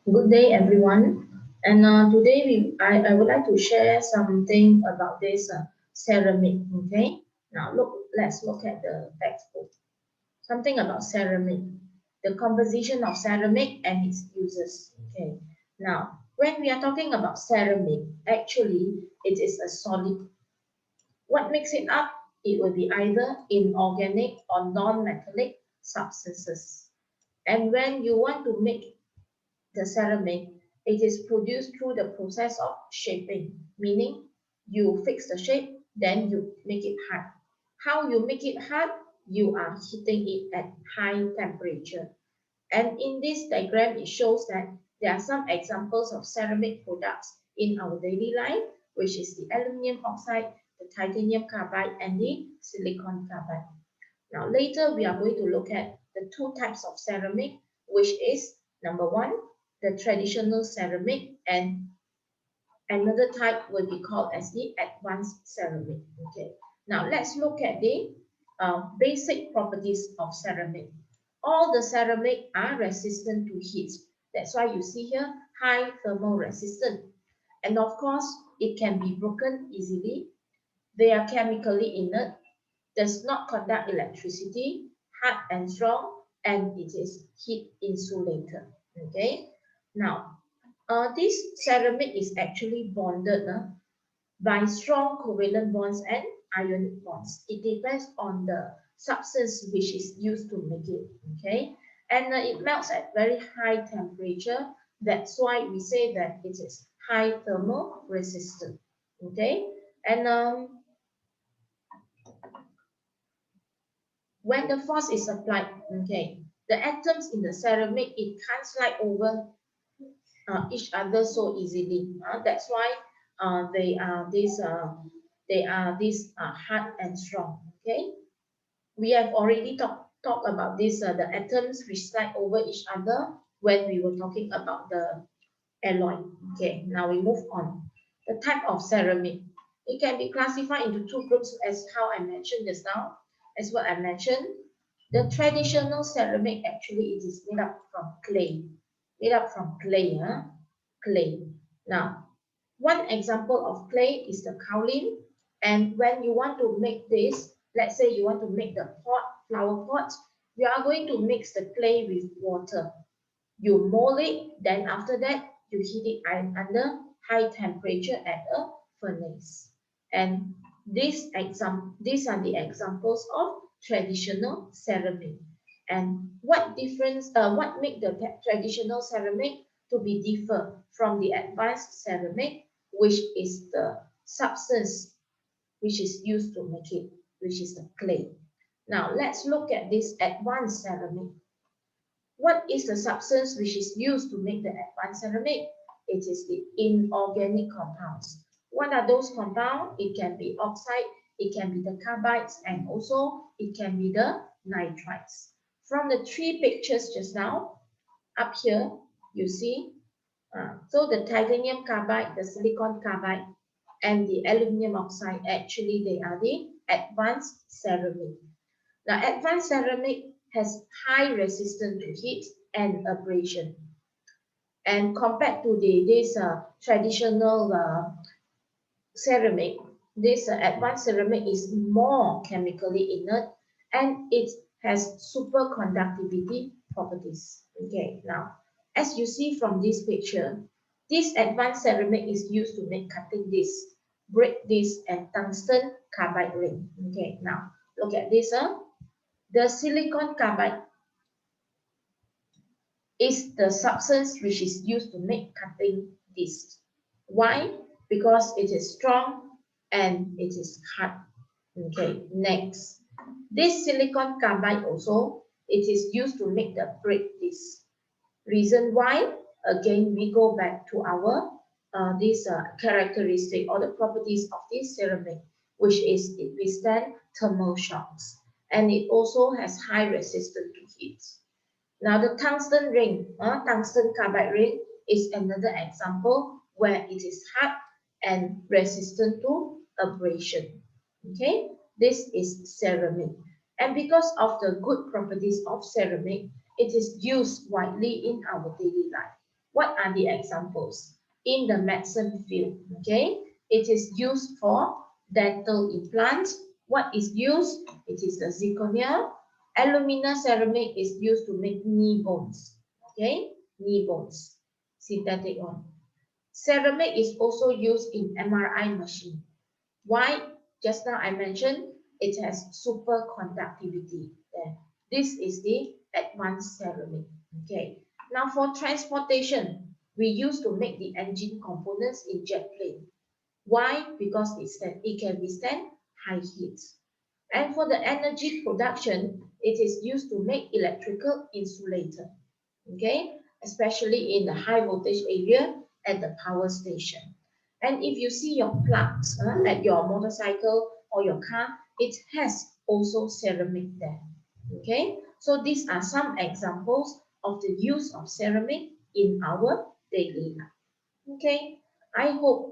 Good day, everyone. And today I would like to share something about this ceramic. Okay. Now let's look at the textbook. Something about ceramic, the composition of ceramic and its uses. Okay. Now, when we are talking about ceramic, actually it is a solid. What makes it up? It will be either inorganic or non-metallic substances. And when you want to make the ceramic, it is produced through the process of shaping, meaning you fix the shape, then you make it hard. How you make it hard? You are heating it at high temperature. And in this diagram, it shows that there are some examples of ceramic products in our daily life, which is the aluminum oxide, the titanium carbide, and the silicon carbide. Now, later we are going to look at the two types of ceramic, which is number one, the traditional ceramic, and another type will be called as the advanced ceramic. Okay. Now, let's look at the basic properties of ceramic. All the ceramic are resistant to heat. That's why you see here high thermal resistance. And of course, it can be broken easily. They are chemically inert, does not conduct electricity, hard and strong, and it is heat insulator. Okay. Now, this ceramic is actually bonded by strong covalent bonds and ionic bonds. It depends on the substance which is used to make it. Okay. And it melts at very high temperature. That's why we say that it is high thermal resistant. Okay. And when the force is applied, okay, the atoms in the ceramic, it can't slide over each other so easily. That's why they are this hard and strong. Okay, we have already talked about this the atoms which slide over each other when we were talking about the alloy. Okay, now we move on. The type of ceramic. It can be classified into two groups as how I mentioned just now. As what I mentioned, the traditional ceramic actually it is made up from clay. Made up from clay, huh? Clay. Now, one example of clay is the kaolin. And when you want to make this, let's say you want to make the pot, flower pot, you are going to mix the clay with water. You mold it, then after that, you heat it under high temperature at a furnace. And these are the examples of traditional ceramic. And what make the traditional ceramic to be differ from the advanced ceramic, which is the substance which is used to make it, which is the clay. Now let's look at this advanced ceramic. What is the substance which is used to make the advanced ceramic? It is the inorganic compounds. What are those compounds? It can be oxide, it can be the carbides, and also it can be the nitrides. From the three pictures just now, up here, you see, so the titanium carbide, the silicon carbide, and the aluminum oxide, actually they are the advanced ceramic. Now, advanced ceramic has high resistance to heat and abrasion. And compared to this traditional ceramic, this advanced ceramic is more chemically inert and it has superconductivity properties. Okay, now, as you see from this picture, this advanced ceramic is used to make cutting disc, brake disc, and tungsten carbide ring. Okay, now look at this. The silicon carbide is the substance which is used to make cutting discs. Why? Because it is strong and it is hard. Okay, next. This silicon carbide also, it is used to make the brake disc. Reason why? Again, we go back to our this characteristic or the properties of this ceramic, which is it withstand thermal shocks and it also has high resistance to heat. Now the tungsten ring, tungsten carbide ring is another example where it is hard and resistant to abrasion. Okay, this is ceramic. And because of the good properties of ceramic, it is used widely in our daily life. What are the examples? In the medicine field, okay, it is used for dental implants. What is used? It is the zirconia. Alumina ceramic is used to make knee bones, okay, knee bones, synthetic one. Ceramic is also used in MRI machine. Why? Just now I mentioned it has superconductivity. This is the advanced ceramic. Okay. Now for transportation, we used to make the engine components in jet plane. Why? Because it can withstand high heat. And for the energy production, it is used to make electrical insulator. Okay, especially in the high voltage area at the power station. And if you see your plugs at your motorcycle or your car, it has also ceramic there. Okay, so these are some examples of the use of ceramic in our daily life. Okay, I hope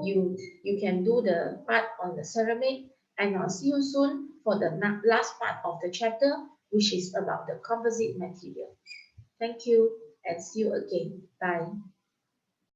you can do the part on the ceramic, and I'll see you soon for the last part of the chapter, which is about the composite material. Thank you and see you again. Bye.